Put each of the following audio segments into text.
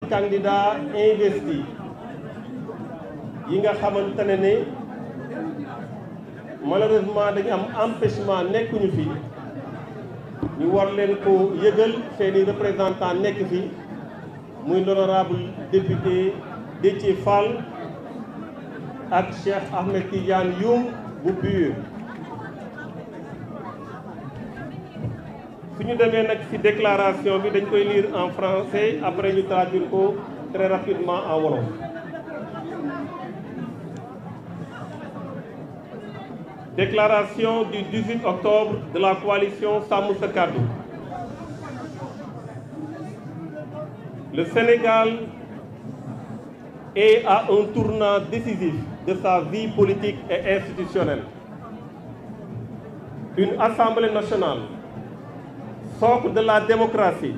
candidats investis yi nga xamante ne malheureusement dañu am empêchement nekkuñu fi ñu war leen ko yëgal seeni représentant nekk fi muy l'honorable député Déthié Fall ak Cheikh Ahmed Tidiane Youm bu PUR. su ñu demee nag ci déclaration bi dañ koy lire en français après ñu traduire ko très rapidement en wolof. Déclaration du 18 octobre de la coalition Sàmm Sa Kàddu. Le Sénégal est à un tournant décisif de sa vie politique et institutionnelle. Une Assemblée nationale, socle de la démocratie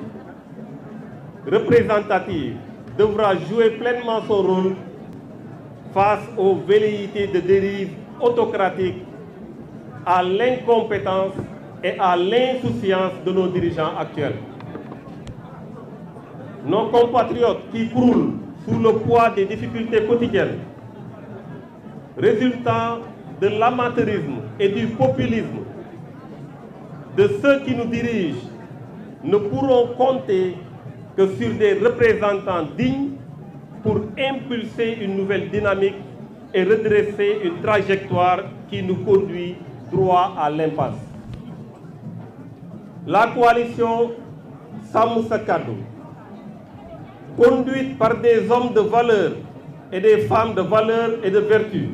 représentative, devra jouer pleinement son rôle face aux velléités de dérive autocratique, à l'incompétence et à l'insouciance de nos dirigeants actuels. Nos compatriotes qui croulent sous le poids des difficultés quotidiennes, résultant de l'amateurisme et du populisme de ceux qui nous dirigent, ne pourront compter que sur des représentants dignes pour impulser une nouvelle dynamique et redresser une trajectoire qui nous conduit droit à l'impasse. La coalition Sàmm Sa Kàddu, conduite par des hommes de valeur et des femmes de valeur et de vertu,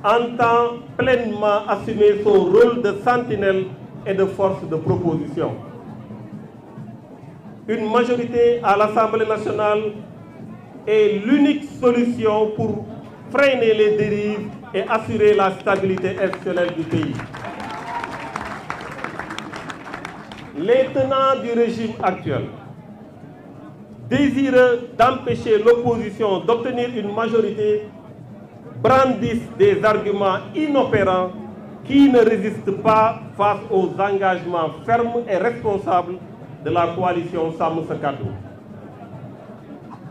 entend pleinement assumer son rôle de sentinelle et de force de proposition. Une majorité à l'Assemblée nationale est l'unique solution pour freiner les dérives et assurer la stabilité institutionnelle du pays. Les tenants du régime actuel, désireux d'empêcher l'opposition d'obtenir une majorité, brandissent des arguments inopérants qui ne résistent pas face aux engagements fermes et responsables de la coalition Sàmm Sa Kàddu.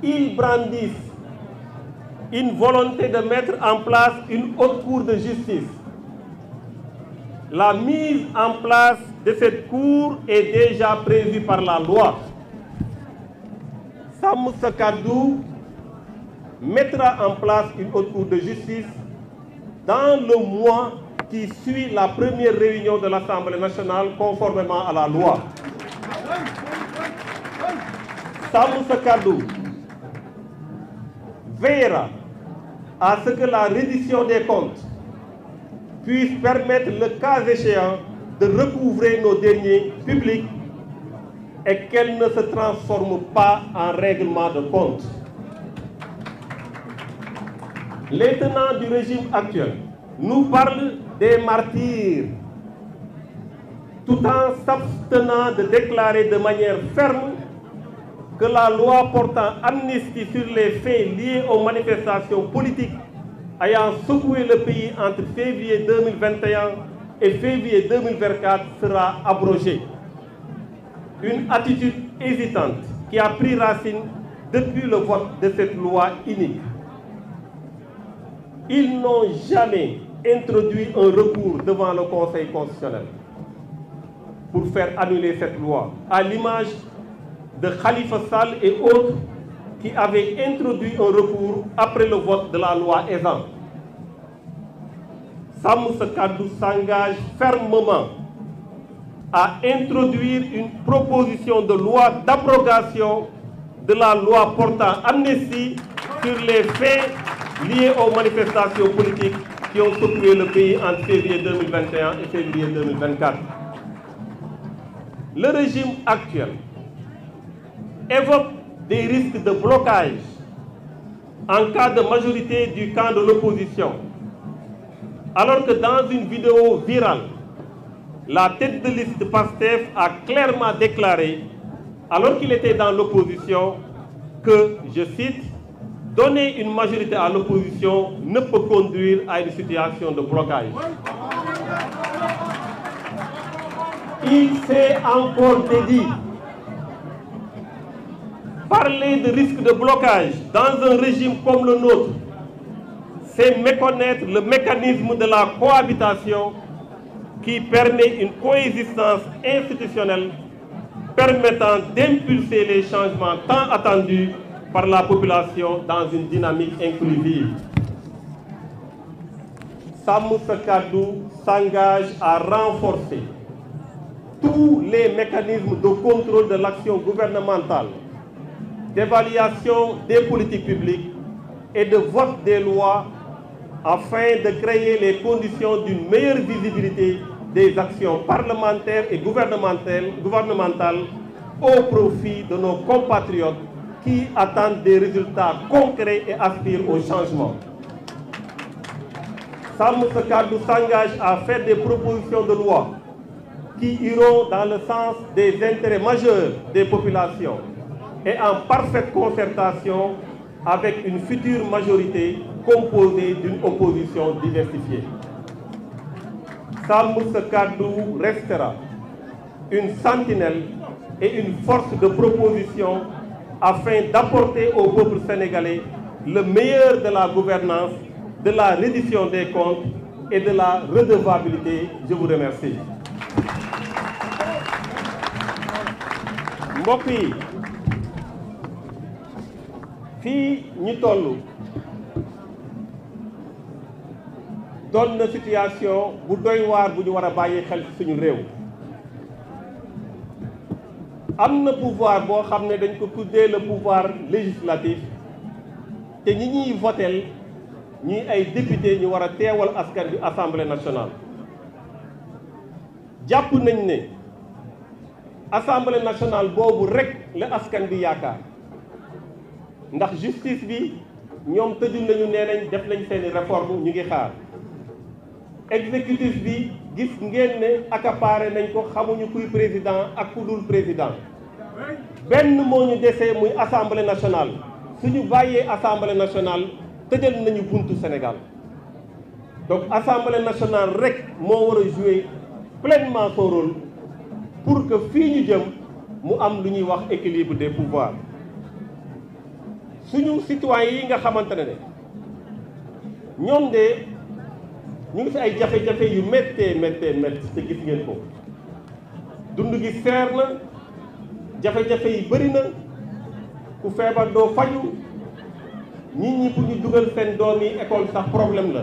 Ils brandissent une volonté de mettre en place une haute cour de justice. La mise en place de cette cour est déjà prévue par la loi. Sàmm Sa Kàddu mettra en place une haute cour de justice dans le mois qui suit la première réunion de l'Assemblée nationale conformément à la loi. Sàmm Sa Kàddu veillera à ce que la reddition des comptes puisse permettre, le cas échéant, de recouvrer nos deniers publics et qu'elle ne se transforme pas en règlement de compte. Les tenants du régime actuel nous parlent des martyrs, tout en s'abstenant de déclarer de manière ferme que la loi portant amnistie sur les faits liés aux manifestations politiques ayant secoué le pays entre février 2021 et février 2024 sera abrogée. Une attitude hésitante qui a pris racine depuis le vote de cette loi inique. Ils n'ont jamais introduit un recours devant le Conseil constitutionnel pour faire annuler cette loi, à l'image de Khalifa Sall et autres qui avaient introduit un recours après le vote de la loi Ezzan. Sàmm Sa Kàddu s'engage fermement à introduire une proposition de loi d'abrogation de la loi portant amnistie sur les faits liés aux manifestations politiques qui ont secoué le pays entre février 2021 et février 2024. Le régime actuel évoque des risques de blocage en cas de majorité du camp de l'opposition, alors que dans une vidéo virale, la tête de liste PASTEF a clairement déclaré, alors qu'il était dans l'opposition, que, je cite, « donner une majorité à l'opposition ne peut conduire à une situation de blocage ». Il s'est encore dédié Parler de risque de blocage dans un régime comme le nôtre, c'est méconnaître le mécanisme de la cohabitation qui permet une coexistence institutionnelle permettant d'impulser les changements tant attendus par la population dans une dynamique inclusive. Sàmm Sa Kàddu s'engage à renforcer tous les mécanismes de contrôle de l'action gouvernementale, d'évaluation des politiques publiques et de vote des lois afin de créer les conditions d'une meilleure visibilité des actions parlementaires et gouvernementales au profit de nos compatriotes qui attendent des résultats concrets et aspirent au changement. Sàmm Sa Kàddu s'engage à faire des propositions de loi qui iront dans le sens des intérêts majeurs des populations et en parfaite concertation avec une future majorité composée d'une opposition diversifiée. Sàmm Sa Kàddu restera une sentinelle et une force de proposition afin d'apporter au peuple sénégalais le meilleur de la gouvernance, de la reddition des comptes et de la redevabilité. Je vous remercie. Mbokk yi, fii ñu toll doon na situation bu doy waar bu ñu war a bàyyi xel ci suñu réew. Am na pouvoir boo xam ne dañ ko tuddee le pouvoir législatif te ñi ñuy votel ñi ay député ñu war a teewal askan bi assemblée nationale. Jàpp nañ ne assemblée nationale boobu rek la askan bi yaakaar ndax justice bi ñoom tëju nañu nee nañ def nañ seeni réforme ñu ngi xaar. Exécutif bi gis ngeen ne accaparé nañ ko, xamuñu kuy président ak ku dul président. Benn moo ñu desee muy assemblée nationale. Suñu bàyyee assemblée nationale tëjal nañu buntu Sénégal. Donc assemblée nationale rek moo war a jouer pleinement son rôle pour que fii ñu jëm mu am lu ñuy wax équilibre des pouvoirs. Suñu citoyens yi nga xamante ne ñoom de ñu ngi fi ay jafe-jafe yu méttee te gis ngeen ko. Dund gi seer na, jafe-jafe yi bëri na, ku feebar doo faju, nit ñi pour ñu dugal seen doom yi école sax problème la.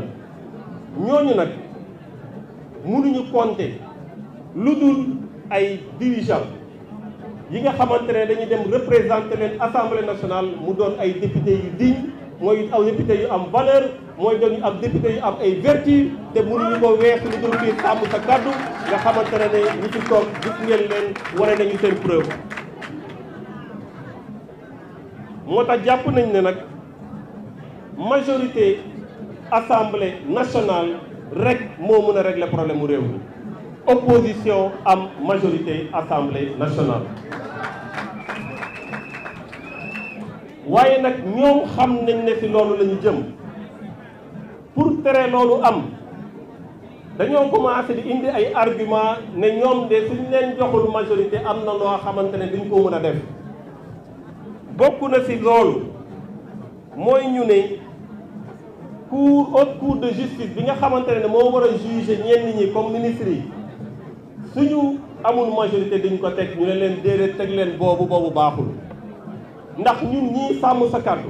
Ñooñu nag mënuñu compter lu dul ay dirigeants yi nga xamante ne dañuy dem représenter leen assemblée nationale mu doon ay députés yu digne, mooy aw députés yu am valeur, mooy doon am député yu am ay vertu te mënuñu ko weesu lu dul fii Sàmm Sa Kàddu nga xamante ne ñi ci toog gis ngeen leen wane nañu seen preuve. moo tax jàpp nañ ne nag majorité assemblée nationale rek moo mën a régler problème mu réew mi. Opposition am majorité assemblée nationale. waaye nag ñoom xam nañ ne ci loolu la ñu jëm. pour tere loolu am dañoo commencé di indi ay argument ne ñoom de suñ leen joxul majorité am na loo xamante ne duñ ko mën a def. bokk na ci loolu mooy ñu ne haute cour de justice bi nga xamante ne moo war a juger ñenn ñi comme ministre yi suñu amul majorité duñ ko teg ñu ne leen déedéet teg leen boobu baaxul. ndax ñun ñii Sàmm Sa Kàddu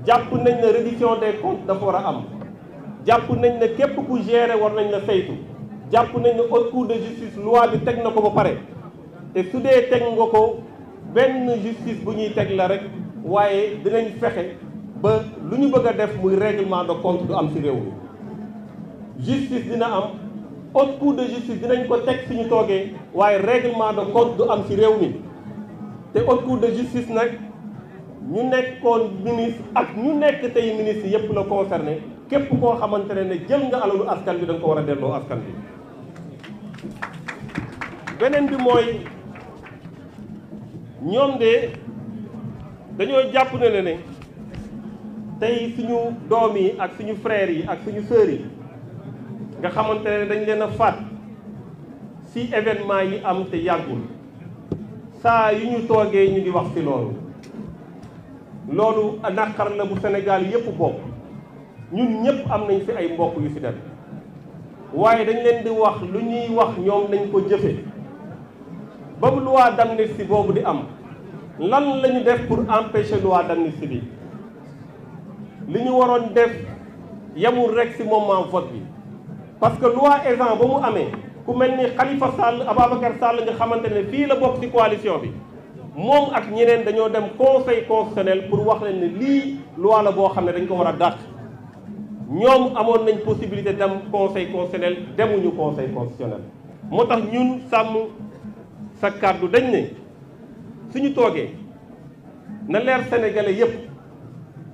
jàpp nañ ne reddition des comptes dafa war a am, jàpp nañ ne képp ku gérer war nañ la saytu, jàpp nañ ne haute cour de justice loi bi teg na ko ba pare te su dee teg nga ko benn justice bu ñuy teg la rek waaye dinañ fexe ba lu ñu bëgg a def muy règlement de compte du am ci réew mi. Justice dina am, haute cour de justice dinañ ko teg suñu toogee waaye règlement de compte du am ci réew mi. te haute cour de justice nag ñu nekkoon ministre ak ñu nekk tey ministre yépp la concerné, képp koo xamante ne jël nga alalu askan bi da nga ko war a delloo askan bi. beneen bi mooy ñoom de dañoo jàpp ne tey suñu doom yi ak suñu frères yi ak suñu sœurs yi nga xamante ne dañ leen a faat ci événement yi am te yàggul saa yu ñu toogee ñu ngi wax ci loolu loolu naqar la bu Sénégal yépp bokk ñun ñëpp am nañ fi ay mbokk yu fi dem waaye dañ leen di wax lu ñuy wax ñoom nañ ko jëfe ba loi d'amnistie boobu di am lan la ñu def pour empêcher loi d'amnistie bi li ñu waroon def yemul rek ci moment vote bi parce que loi Ezzan ba mu amee ku mel ni Khalifa Sall Ababacar Sall nga xamante ne fii la bokk ci coalition bi moom ak ñeneen dañoo dem conseil constitutionnel pour wax leen ne lii loi la boo xam ne dañ ko war a dàq ñoom amoon nañ possibilité dem conseil constitutionnel demuñu conseil constitutionnel moo tax ñun sàmm sa kàddu dañ ne suñu toogee na leer sénégalais yépp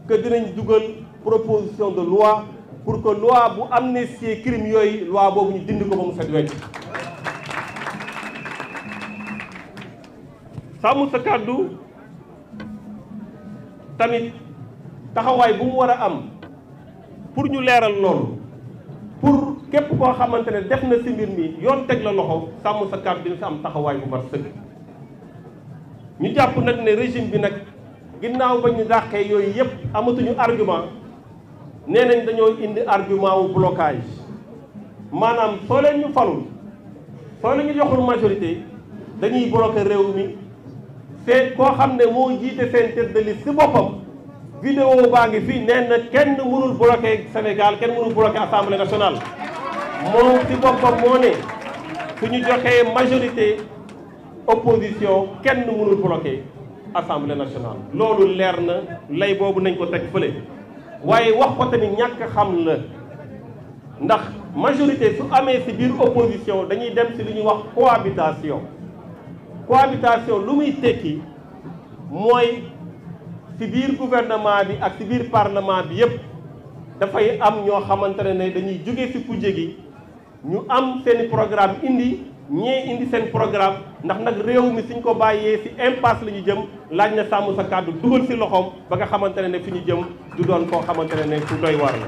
que dinañ dugal proposition de loi pour que loi bu amnistie crime yooyu loi boobu ñu dindi ko ba mu set wecc sàmm sa kàddu tamit taxawaay bu mu war a am pour ñu leeral loolu pour képp koo xamante ne def na ci mbir mi yoon teg la loxo sàmm sa kàddu dina ci am taxawaay bu mat sëkk ñu jàpp nag ne régime bi nag ginnaaw ba ñu dàqee yooyu yépp amatuñu argument nee nañ dañoo indi argument wu blocage maanaam soo leen ñu falul soo leen ñu joxul majorité dañuy bloquer réew mi c'est koo xam ne moo jiite seen tête de liste ci boppam vidéo baa ngi fii nee na kenn mënul bloquer Sénégal kenn mënul bloquer Assemblée nationale moom ci boppam moo ne suñu joxee majorité opposition kenn mënul bloquer Assemblée nationale loolu leer na lay boobu nañ ko teg fële waaye wax ko tamit ñàkk xam la ndax majorité su amee ci biir opposition dañuy dem ci li ñuy wax cohabitation lu muy tekki mooy ci biir gouvernement bi ak ci biir parlement bi yépp dafay am ñoo xamante ne dañuy jóge ci kujje gi ñu am seeni programme indi ñee indi seen programme ndax nag réew mi suñ ko bàyyee ci impasse la ñu jëm laaj na sàmm sa kàddu dugal ci loxoom ba nga xamante ne fi ñu jëm du doon koo xamante ne fu doy war la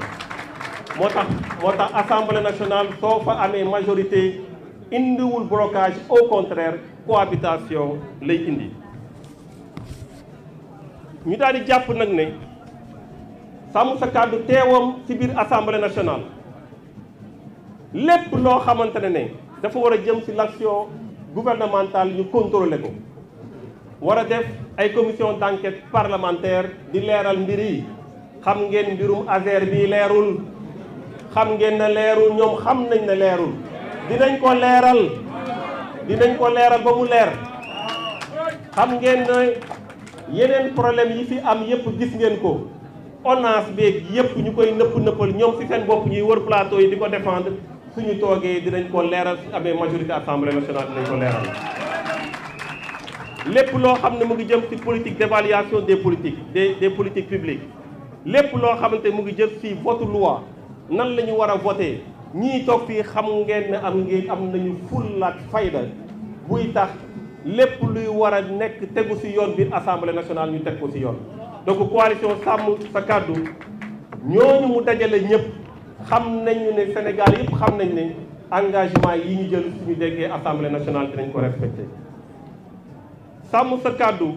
moo tax assemblée nationale soo fa amee majorité indiwul blocage au contraire cohabitation lay indi ñu daal di jàpp nag ne sàmm sa kàddu teewam ci biir assemblée nationale lépp loo xamante ne dafa war a jëm ci l'action gouvernementale ñu contrôler ko war a def ay commission d'enquête parlementaire di leeral mbir yi xam ngeen mbirum Azer bi leerul xam ngeen ne leerul ñoom xam nañ ne leerul dinañ ko leeral ba mu leer xam ngeen ne yeneen problème yi fi am yépp gis ngeen ko ONAS beeg yépp ñu koy nëppal ñoom ci seen bopp ñuy wër plateau yi di ko défendre suñu toogee dinañ ko leeral su amee majorité assemblée nationale dinañ ko leeral lépp loo xam ne mu ngi jëm ci politique d'évaluation des politiques publiques lépp loo xamante mu ngi jëm ci vote loi nan la ñu war a voter ñii toog fii xam ngeen ne am nañu fulla ak fayda buy tax lépp luy war a nekk tegu ci yoon biir assemblée nationale ñu teg ko ci yoon donc coalition sàmm sa kàddu ñooñu mu dajale ñëpp xam nañu ne Sénégal yëpp xam nañ ne engagement yi ñu jël suñu déggee assemblée nationale dinañ ko respecté sàmm sa kàddu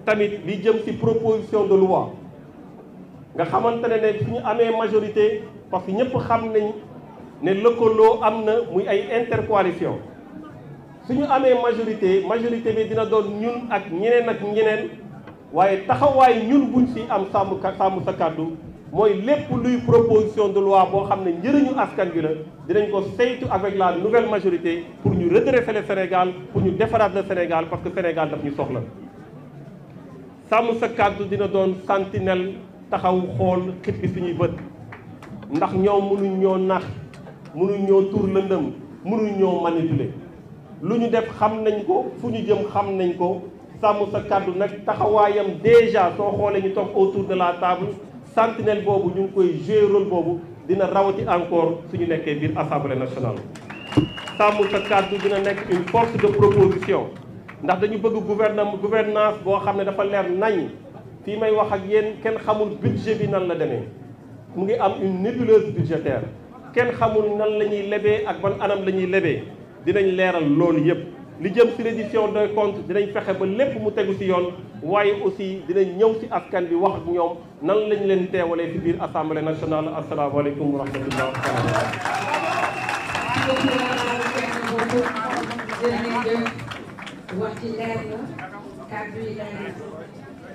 tamit li jëm ci proposition de loi nga xamante ne suñu amee majorité parce que ñëpp xam nañ ne lëkkaloo am na muy ay intercoalition suñu amee majorité bi dina doon ñun ak ñeneen waaye taxawaay ñun buñ ci am sàmm sa kàddu mooy lépp luy proposition de loi boo xam ne njëriñu askan bi la dinañ ko saytu avec la nouvelle majorité pour ñu redresser le Sénégal pour ñu defaraat le Sénégal parce que Sénégal daf ñu soxla sàmm sa kàddu dina doon sentinelle taxaw xool xippi suñuy bët ndax ñoom mënuñ ñoo nax mënuñ ñoo tuur lëndëm mënuñ ñoo manipuler lu ñu def xam nañ ko fu ñu jëm xam nañ ko sàmm sa kàddu nag taxawaayam déjà soo xoolee ñu toog autour de la table sentinelle boobu ñu ngi koy jouer rôle boobu dina rawati encore suñu nekkee biir assemblée nationale. sàmm sa kàddu dina nekk une force de proposition ndax dañu bëgg gouvernance boo xam ne dafa leer nañ fii may wax ak yéen kenn xamul budget bi nan la demee mu ngi am une nébuleuse budgétaire kenn xamul nan la ñuy lebee ak ban anam la ñuy lebee dinañ leeral loolu yépp li jëm ci reddition des comptes dinañ fexe ba lépp mu tegu ci yoon waaye aussi dinañ ñëw ci askan bi wax ak ñoom nan lañ leen teewalee ci biir assemblée nationale. asalaamaaleykum wa rahmatullah. wax ci leer na kàddu yi leer na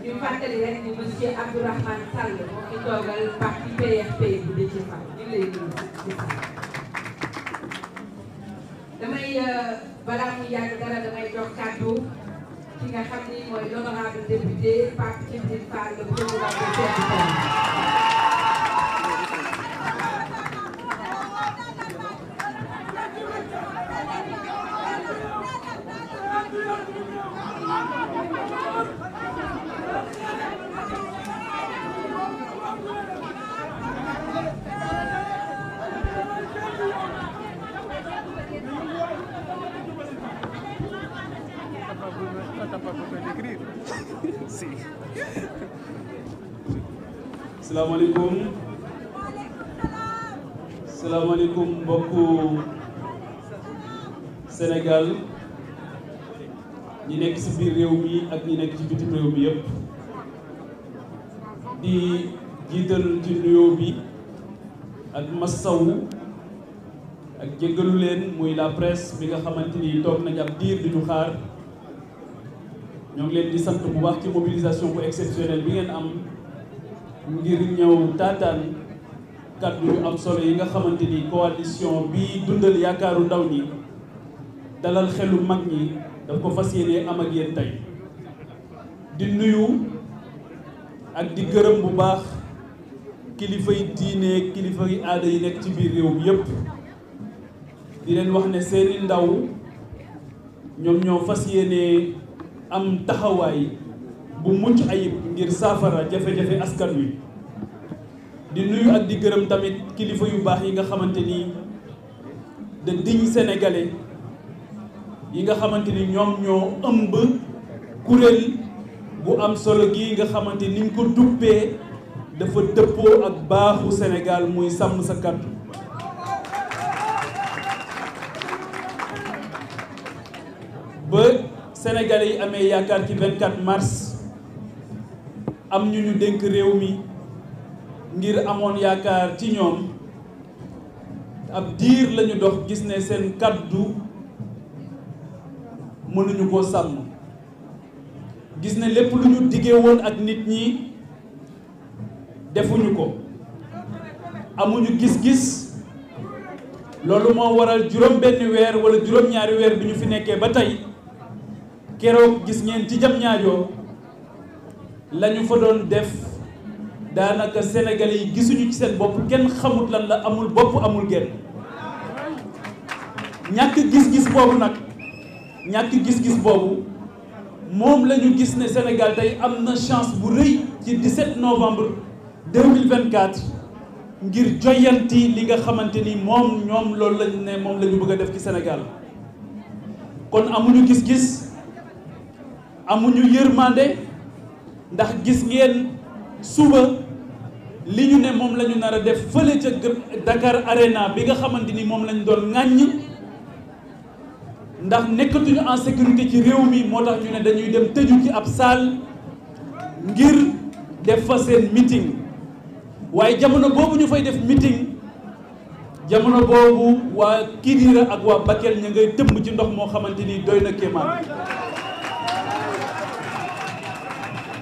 ñu fàttali rek ni monsieur Abdourahmane Sall moo fi toogal parti PRP bu Déthié Fall ñu lay nuyu ci Fall. damay balaa muy yàgg dara damay jox kàddu ki nga xam ni mooy l'honorable député Pape Djibril Fall le procurateur chef du pays. salaamaaleykum mbokku Sénégal ñi nekk ci biir réew mi ak ñi nekk ci bitim réew mi yëpp di jiital ci nuyoo bi ak massawu ak jéggalu leen muy la presse bi nga xamante ni toog nañ ab diir di ñu xaar ñoo ngi leen di sant bu baax ci mobilisation bu exceptionnelle bi ngeen am ngir ñëw taataan kàddu yu am solo yi nga xamante ni coalition bi dundal yaakaaru ndaw ñi dalal xelu mag ñi daf ko fas yéene am ak yéen tey di nuyu ak di gërëm bu baax kilifa yi diine kilifa yi aada yi nekk ci biir réew mi yépp di leen wax ne seeni ndaw ñoom ñoo fas yéene am taxawaay bu mucc ayib ngir saafara jafe-jafe askan wi di nuyu ak di gërëm tamit kilifa yu baax yi nga xamante ni de dignes sénégalais yi nga xamante ni ñoom ñoo ëmb kuréel bu am solo gi nga xamante ni ñu ko duppee dafa dëppoo ak baaxu Sénégal muy sàmm sa kàddu ba sénégalais yi amee yaakaar ci 24 mars am ñu dénk réew mi ngir amoon yaakaar ci ñoom ab diir lañu dox gis ne seen kàddu mënuñu koo sàmm gis ne lépp lu ñu diggee woon ak nit ñi defuñu ko amuñu gis-gis loolu moo waral juróom-benni weer wala juróom-ñaari weer bi ñu fi nekkee ba tey keroog gis ngeen ci jam ñaajoo lañu fa doon def daanaka sénégalais yi gisuñu ci seen bopp kenn xamut lan la amul bopp amul genn ñàkk gis-gis boobu nag ñàkk gis-gis boobu moom la ñu gis ne Sénégal tey am na chance bu rëy ci 17 novembre 2024 ngir joyanti li nga xamante ni ñoom loolu lañu ne moom la ñu bëgg a def ci Sénégal kon amuñu gis-gis amuñu yërmande ndax gis ngeen suba li ñu ne moom la ñu nar a def fële ca Dakar Arena bi nga xamante ni moom lañ doon ŋàññ ndax nekkatuñu en sécurité ci réew mi moo tax ñu ne dañuy dem tëju ci ab salle ngir def fa seen meeting waaye jamono boobu ñu fay def meeting jamono boobu waa Kidira ak waa Bakel ña ngay tëmb ci ndox moo xamante ni doy na kéemaan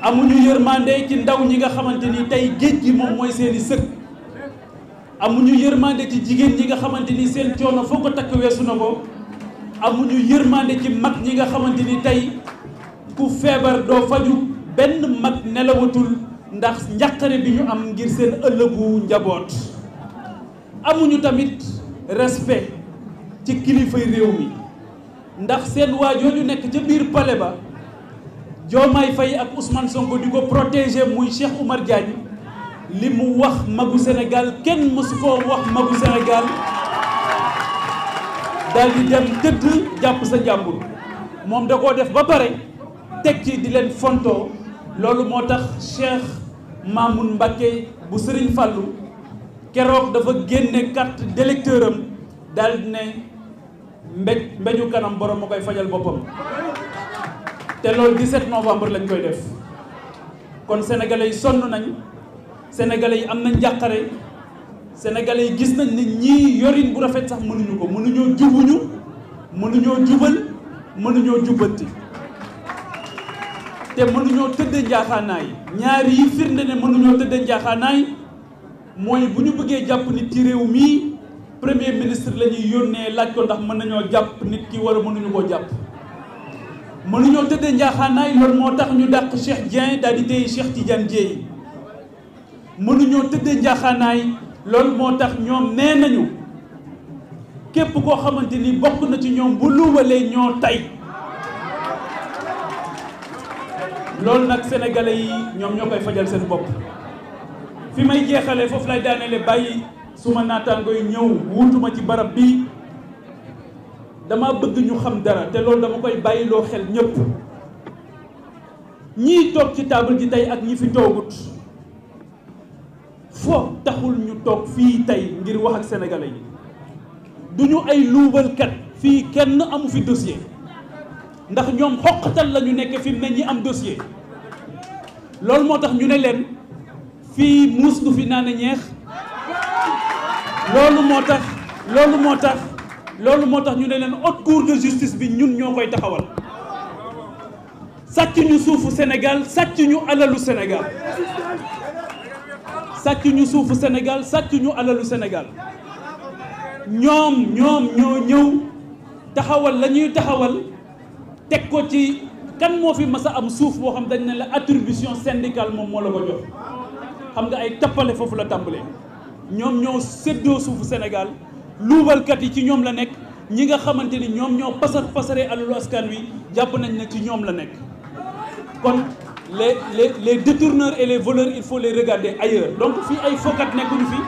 amuñu yërmande ci ndaw ñi nga xamante ni tey géej gi moom mooy seeni sëg amuñu yërmande ci jigéen ñi nga xamante ni seen coono foo ko takk weesu na ko amuñu yërmande ci mag ñi nga xamante ni tey ku feebar doo faju benn mag nelawatul ndax njàqare bi ñu am ngir seen ëllëgu njaboot amuñu tamit respect ci kilifay réew mi ndax seen waajooju nekk ca biir palais ba Diomaye Faye ak Ousmane Sonko di ko protéger muy Cheikh Oumar Diagne li mu wax magu Sénégal kenn mësu koo wax magu Sénégal daal di dem tëdd jàpp sa jàmbur moom da koo def ba pare teg ci di leen fontoo loolu moo tax Cheikh Mamoun Mbacké bu Serigne Fallou keroog dafa génne carte d'électeur am daal di ne mbéju kanam borom ma koy fajal boppam te loolu 17 novembre lañ koy def kon sénégalais yi sonn nañ sénégalais yi am nañ njàqare sénégalais yi gis nañ ni ñii yorin bu rafet sax mënuñu ko mënuñoo jubuñu mënuñoo jubal mënuñoo jubbanti te mënuñoo tëddee njaaxaanaay ñaari yi firnde ne mënuñoo tëddee njaaxaanaay mooy bu ñu bëggee jàpp nit ci réew mii premier ministre la ñuy yónnee laaj ko ndax mën nañoo jàpp nit ki wala mënuñu koo jàpp mënuñoo tëddee njaaxaanaay loolu moo tax ñu dàq Cheikh Dieng daal di téye Cheikh Tidiane Dièye mënuñoo tëddee njaaxaanaay loolu moo tax ñoom nee nañu képp koo xamante ni bokk na ci ñoom bu luubalee ñoo tay loolu nag sénégalais yi ñoom ñoo koy fajal seen bopp fi may jeexalee foofu lay daaneele bàyyi suma naataango yi ñëw wuutuma ci barab bi dama bëgg ñu xam dara te loolu dama koy bàyyiloo xel ñëpp ñii toog ci table ji tey ak ñi fi toogut foo taxul ñu toog fii tey ngir wax ak sénégalais yi duñu ay luubalkat fii kenn amu fi dossier ndax ñoom xoqatal la ñu nekk fi mu ne ñi am dossier loolu moo tax ñu ne leen fii muus du fi naan ñeex loolu moo tax ñu ne leen haute cour de justice bi ñun ñoo koy taxawal sàcc ñu suufu Sénégal sàcc ñu alalu Sénégal sàcc ñu suufu Sénégal sàcc ñu alalu Sénégal ñoom ñoo ñëw taxawal la ñuy taxawal teg ko ci kan moo fi mas a am suuf boo xam dañ ne la attribution syndicale moom moo la ko jox xam nga ay tappale foofu la tàmbalee ñoom ñoo séddoo suufu Sénégal luubalkat yi ci ñoom la nekk ñi nga xamante ni ñoom ñoo pasaree alalu askan wi jàpp nañ ne ci ñoom la nekk kon les détourneurs et les voleurs il faut les regarder ailleurs donc fii ay fokat nekkuñu fi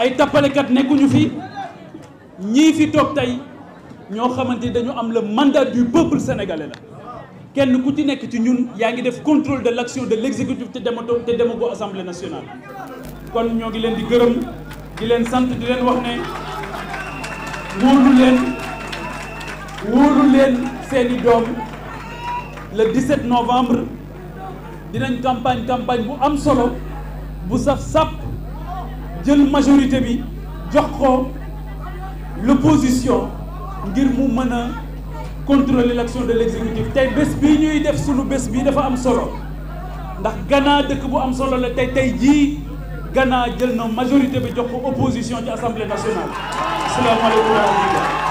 ay tappalekat nekkuñu fi ñii fi toog tey ñoo xamante ni dañu am le mandat du peuple sénégalais la kenn ku ci nekk ci ñun yaa ngi def contrôle de l'action de l'exécutif te demago assemblée nationale kon ñoo ngi leen di gërëm di leen sant di leen wax ne wóolu leen seeni doom le 17 novembre dinañ campagne bu am solo bu saf sàpp jël majorité bi jox ko l'opposition ngir mu mën a contrôler l'action de l'exécutif tey bés bii ñuy def sunu bés bii dafa am solo ndax Ghana dëkk bu am solo la tey jii Ghana jël na majorité bi jox ko opposition ci assemblée nationale. Asalaamaaleykum wa rahmatulah.